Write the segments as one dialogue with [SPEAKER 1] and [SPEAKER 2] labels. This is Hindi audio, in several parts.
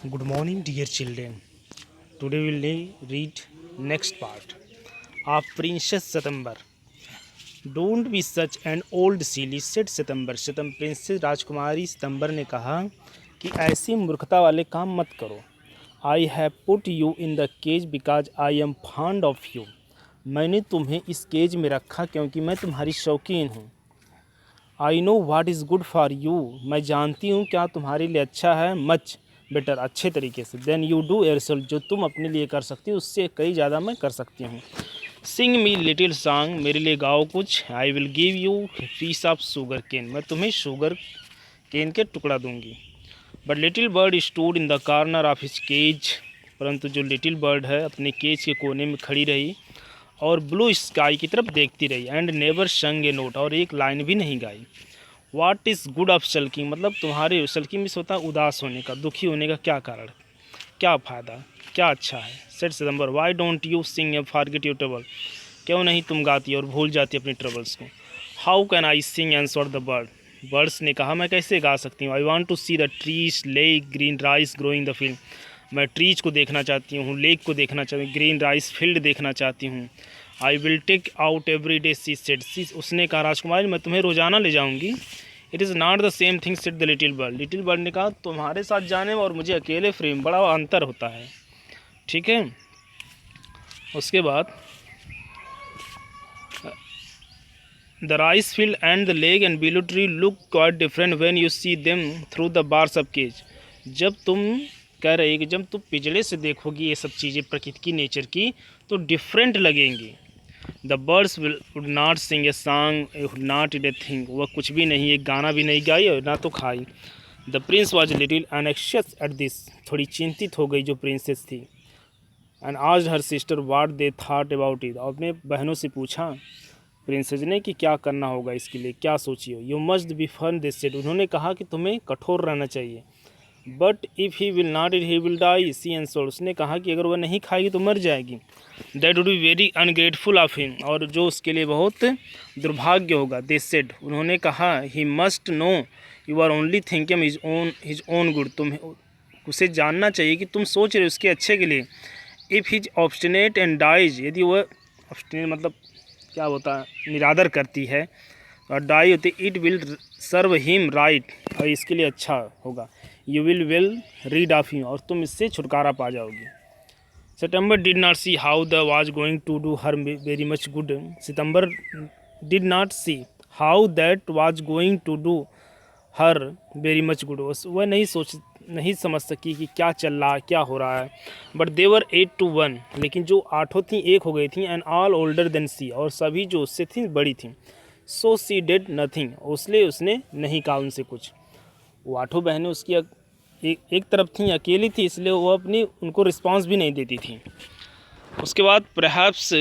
[SPEAKER 1] Good morning, dear children. Today we will read next part of Princess September. Don't be such an old silly, said September. Princess राजकुमारी सितंबर ने कहा कि ऐसी मूर्खता वाले काम मत करो. I have put you in the cage because I am fond of you. मैंने तुम्हें इस केज में रखा क्योंकि मैं तुम्हारी शौकीन हूँ. I know what is good for you. मैं जानती हूँ क्या तुम्हारे लिए अच्छा है. Much बेटर, अच्छे तरीके से. देन यू डू योरसेल्फ, जो तुम अपने लिए कर सकती हो उससे कई ज़्यादा मैं कर सकती हूँ. सिंग मी लिटिल सॉन्ग, मेरे लिए गाओ कुछ. I will give you piece of sugar cane, मैं तुम्हें शुगर केन के टुकड़ा दूंगी. But little bird stood in the corner of his cage, परंतु जो लिटिल बर्ड है अपने केज के कोने में खड़ी रही और ब्लू स्काई की तरफ देखती रही. एंड नेवर संग ए नोट, और एक लाइन भी नहीं गाई. What is good of sulking, मतलब तुम्हारे सल्किंग में होता है उदास होने का, दुखी होने का क्या कारण, क्या फ़ायदा, क्या अच्छा है. Set September, why don't you sing and forget your trouble, क्यों नहीं तुम गाती और भूल जाती अपनी ट्रबल्स को. How can I sing answered the bird, birds ने कहा मैं कैसे गा सकती हूँ. I want to see the trees lake green rice growing the field, मैं ट्रीज को देखना चाहती हूँ, लेक को देखना चाहती हूँ, ग्रीन राइस फील्ड देखना चाहती हूँ. I will take out every day, she said, she उसने कहा राजकुमारी मैं तुम्हें रोज़ाना ले जाऊँगी. It is not the same thing said the little bird, little bird ने कहा तुम्हारे साथ जाने में और मुझे अकेले फ्रेम बड़ा अंतर होता है. ठीक है. उसके बाद the rice field and the lake and below tree look quite different when you see them through the bars of cage, जब तुम कह रहे कि जब तुम पिछड़े से देखोगी ये सब चीज़ें प्रकृति की, नेचर की, तो डिफरेंट लगेंगी. The birds would not sing a song, would not it a thing, वह कुछ भी नहीं, एक गाना भी नहीं गाई और ना तो खाई. The prince was little anxious at this, थोड़ी चिंतित हो गई जो प्रिंसेस थी. And asked her sister what they thought about it, और अपने बहनों से पूछा प्रिंसेस ने कि क्या करना होगा इसके लिए, क्या सोची हो. You must be firm this said, उन्होंने कहा कि तुम्हें कठोर रहना चाहिए. But if he will not it he will die, she and sold, उसने कहा कि अगर वह नहीं खाएगी तो मर जाएगी. That would be very ungrateful of him, और जो उसके लिए बहुत दुर्भाग्य होगा. दे सेड, उन्होंने कहा he must know you are only thinking his own good, तुम्हें उसे जानना चाहिए कि तुम सोच रहे हो उसके अच्छे के लिए. If his obstinate and dies, यदि वह ऑब्स्टिनेट मतलब क्या होता है, निरादर करती है, और डाई होती, it will serve him right, और इसके लिए अच्छा होगा. You will rid of you, और तुम इससे छुटकारा पा जाओगी. September did not see how the was going to do her very much good, September did not see how that was going to do her very much good, वह नहीं समझ सकी कि क्या चल रहा है, क्या हो रहा है. बट देवर 8 to 1, लेकिन जो आठों थी एक हो गई थी. एंड ऑल ओल्डर देन सी, और सभी जो उससे थी बड़ी थी. सो सी डिड नथिंग, इसलिए उसने नहीं कहा उनसे कुछ. वो आठों बहनें उसकी एक तरफ थी, अकेली थी, इसलिए वो अपनी उनको रिस्पांस भी नहीं देती थी. उसके बाद perhaps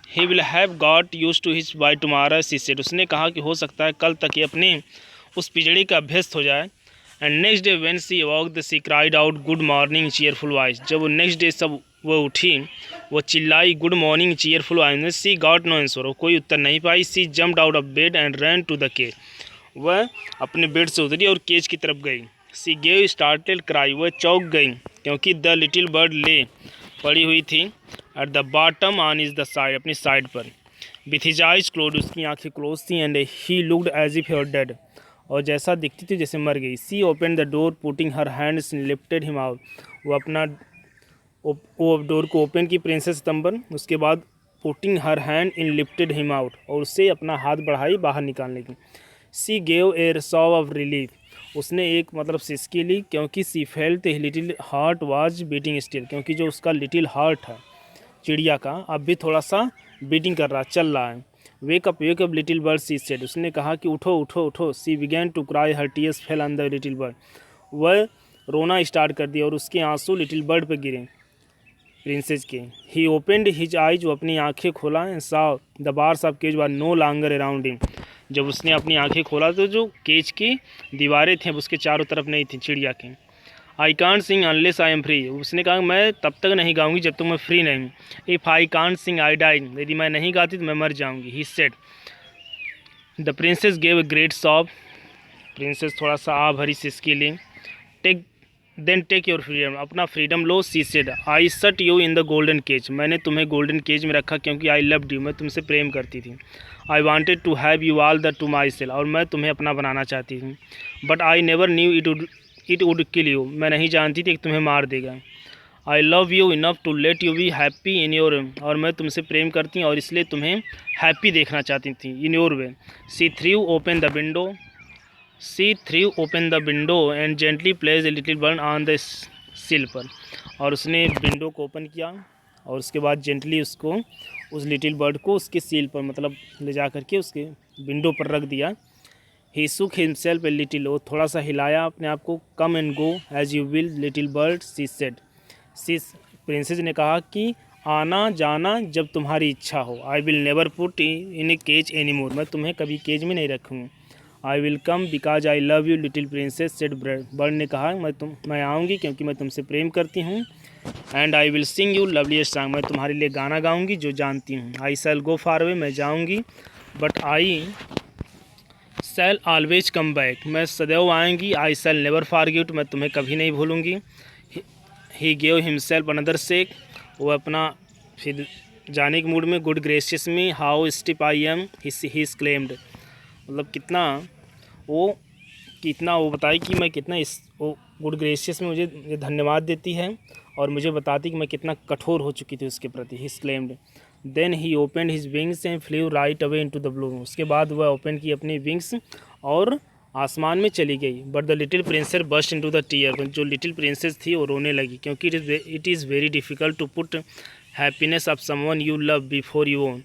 [SPEAKER 1] he will have got use to his by tomorrow, she said, उसने कहा कि हो सकता है कल तक ये अपने उस पिजड़े का अभ्यस्त हो जाए. And next day when she awoke the she cried out good morning cheerful voice, जब वो नेक्स्ट डे सब वो उठी वो चिल्लाई good morning cheerful voice. She got no answer, वो कोई उत्तर नहीं पाई. She jumped out of bed and ran to the cage, वह अपने बेड से उतरी और केज की तरफ गई. सी गेव स्टार्टेड क्राई, वह चौंक गई क्योंकि द लिटिल बर्ड ले पड़ी हुई थी at the bottom on his the side, अपनी साइड पर. विथ हिज आइज क्लोज, उसकी आंखें क्लोज थी. And he looked as if he were dead, और जैसा दिखती थी जैसे मर गई. She open the door putting her hands lifted him out, वो डोर को ओपन की प्रिंसेस सितंबर. उसके बाद putting her hand in lifted him out, और उससे अपना हाथ बढ़ाई बाहर निकालने की. She gave a sob of relief, उसने एक मतलब सिसकी ली क्योंकि she felt little heart was beating still, क्योंकि जो उसका लिटिल हार्ट है चिड़िया का अब भी थोड़ा सा बीटिंग कर रहा, चल रहा है. Wake up little bird, she said, उसने कहा कि उठो उठो उठो. She began to cry, her tears fell on the little bird, वह रोना स्टार्ट कर दिया और उसके आंसू लिटिल बर्ड पर गिरे प्रिंसेस के. ही ओपनड हिज आइज, वो अपनी आंखें खोला. And saw the bars of cage were no longer around him, जब उसने अपनी आंखें खोला तो जो केज की दीवारें थी अब उसके चारों तरफ नहीं थी चिड़िया की. आई can't Singh unless I am free, उसने कहा मैं तब तक नहीं गाऊंगी जब तक मैं फ्री नहीं. If I can't sing I die, यदि मैं नहीं गाती तो मैं मर जाऊंगी. He said. The princess gave a great sob, princess थोड़ा सा आ भरी सिसकी ली. Take then take your freedom, अपना फ्रीडम लो। She said, I shut you in the golden cage, मैंने तुम्हें गोल्डन केज में रखा क्योंकि आई लव्ड यू, मैं तुमसे प्रेम करती थी। I wanted to have you all the to myself, और मैं तुम्हें अपना बनाना चाहती थी। But I never knew it would kill you, मैं नहीं जानती थी कि तुम्हें मार देगा। I love you enough to let you be happy in your, और मैं तुमसे प्रेम करती हूँ और इसलिए तुम्हें हैप्पी देखना चाहती थी in your way. She threw open the window, she threw open the window and gently place a little bird on the sill पर, और उसने विंडो को ओपन किया और उसके बाद जेंटली उसको, उस लिटिल बर्ड को उसके सील पर मतलब ले जा करके उसके विंडो पर रख दिया। ही सुक हिमसेल्फ ए लिटिल, वो थोड़ा सा हिलाया अपने आप को। Come and go as you will little bird, she said, she princess ने कहा कि आना जाना जब तुम्हारी इच्छा हो। I will never put in a cage anymore, मैं तुम्हें कभी केज में नहीं रखूँगी। I will come because I love you little princess said bird ने कहा मैं आऊँगी क्योंकि मैं तुमसे प्रेम करती हूँ। And I will sing you loveliest song, मैं तुम्हारे लिए गाना गाऊँगी जो जानती हूँ। आई शैल गो फार अवे, मैं जाऊँगी, but I shell always come back, मैं सदैव आएँगी। आई शैल नेवर फॉरगेट, मैं तुम्हें कभी नहीं भूलूँगी। He gave himself another shake, वो अपना फिर जाने के मूड में। Good gracious me how stupid I am he exclaimed, मतलब कितना वो बताई कि मैं कितना वो गुड ग्रेशियस में मुझे धन्यवाद देती है और मुझे बताती कि मैं कितना कठोर हो चुकी थी उसके प्रति। He exclaimed. Then he opened his wings and flew right away into the blue, उसके बाद वह ओपन की अपनी विंग्स और आसमान में चली गई। But the little princess burst into the tear, जो लिटिल प्रिंसेस थी वो रोने लगी क्योंकि it is very difficult to put happiness of someone you love before you own,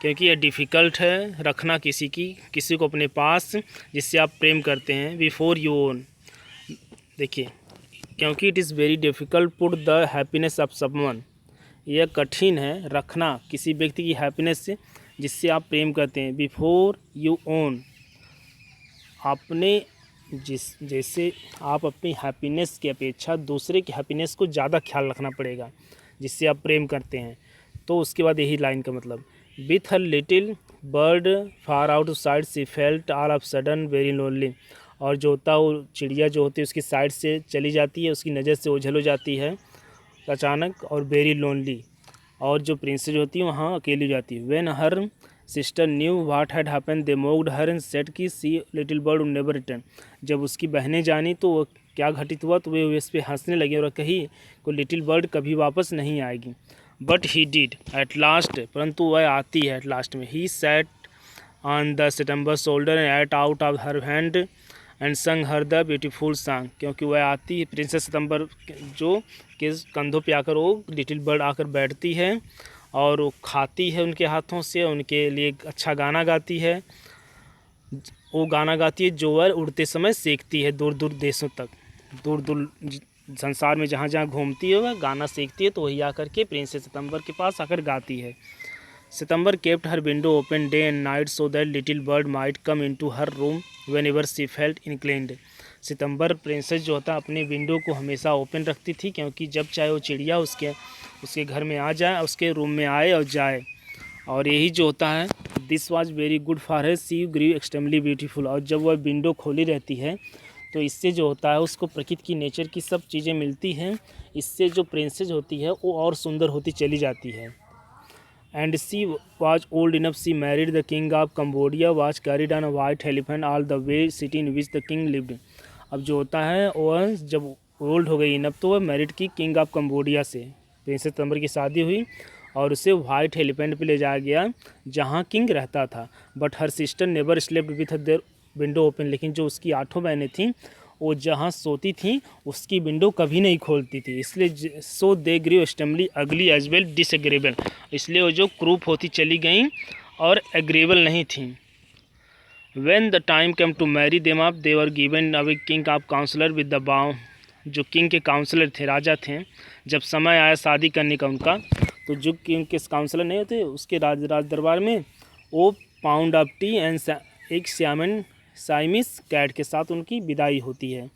[SPEAKER 1] क्योंकि यह डिफ़िकल्ट है रखना किसी को अपने पास जिससे आप प्रेम करते हैं, बिफोर यू ओन। देखिए, क्योंकि it is very difficult put the happiness of someone, यह कठिन है रखना किसी व्यक्ति की हैप्पीनेस से जिससे आप प्रेम करते हैं, बिफोर यू ओन, आपने जैसे आप अपनी हैप्पीनेस की अपेक्षा दूसरे की हैप्पीनेस को ज़्यादा ख्याल रखना पड़ेगा जिससे आप प्रेम करते हैं। तो उसके बाद यही लाइन का मतलब, with her little bird far out side C felt all of sudden very lonely, और जो होता है वो चिड़िया जो होती है उसकी साइड से चली जाती है, उसकी नज़र से ओझल हो जाती है अचानक, और वेरी लोनली, और जो प्रिंसेस होती है वहाँ अकेली हो जाती है। When her sister knew what had happened they mocked her and said कि she little bird would never return, जब उसकी बहनें जानी तो वो क्या घटित हुआ तो वे इस पर हंसने लगे और कही को लिटिल बर्ड कभी वापस नहीं आएगी। But he did at last, परंतु वह आती है एट लास्ट में। ही सैट ऑन द सितंबर shoulder and ate out of her hand and sang her the beautiful song, क्योंकि वह आती है प्रिंसेस सितंबर जो के कंधों पे आकर वो लिटिल बर्ड आकर बैठती है और वो खाती है उनके हाथों से, उनके लिए अच्छा गाना गाती है। वो गाना गाती है जो वह उड़ते समय सीखती है दूर दूर देशों तक, दूर दूर संसार में जहाँ जहाँ घूमती है वह गाना सीखती है, तो वही आकर के प्रिंसेस सितंबर के पास आकर गाती है। September kept her window open day and night so that little bird might come into her room whenever she felt inclined. September princess जो होता अपने विंडो को हमेशा ओपन रखती थी क्योंकि जब चाहे वो चिड़िया उसके घर में आ जाए, उसके रूम में आए और जाए, और यही जो होता है this was very good for her she grew extremely beautiful, और जब वह विंडो खोली रहती है तो इससे जो होता है उसको प्रकृति की नेचर की सब चीज़ें मिलती हैं, इससे जो प्रिंसेस होती है वो और सुंदर होती चली जाती है। And she was old enough C married the king of Cambodia was carried on a white elephant all the way city in which the king lived. अब जो होता है वह जब ओल्ड हो गई इनफ तो वह मैरिड की किंग ऑफ कम्बोडिया से, प्रिंसेस सितंबर की शादी हुई और उसे वाइट एलिफेंट पे ले जाया गया जहाँ किंग रहता था। But her sister never slept with their window open, लेकिन जो उसकी 8 बहनें थीं वो जहाँ सोती थीं उसकी विंडो कभी नहीं खोलती थी, इसलिए सो दे ग्रीव एक्सट्रीमली अगली एज वेल डिसएग्रेबल, इसलिए वो जो क्रूप होती चली गईं और एग्रेबल नहीं थीं। When the time came to marry them up they were given away king of counsellor with the बाउ, जो किंग के काउंसलर थे, राजा थे, जब समय आया शादी करने का उनका, तो जो किंग के काउंसलर नहीं होते उसके राज दरबार में वो पाउंड ऑफ टी एंड एक साइमिस कैट के साथ उनकी विदाई होती है,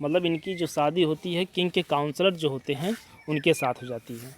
[SPEAKER 1] मतलब इनकी जो शादी होती है किंग के काउंसलर जो होते हैं उनके साथ हो जाती है।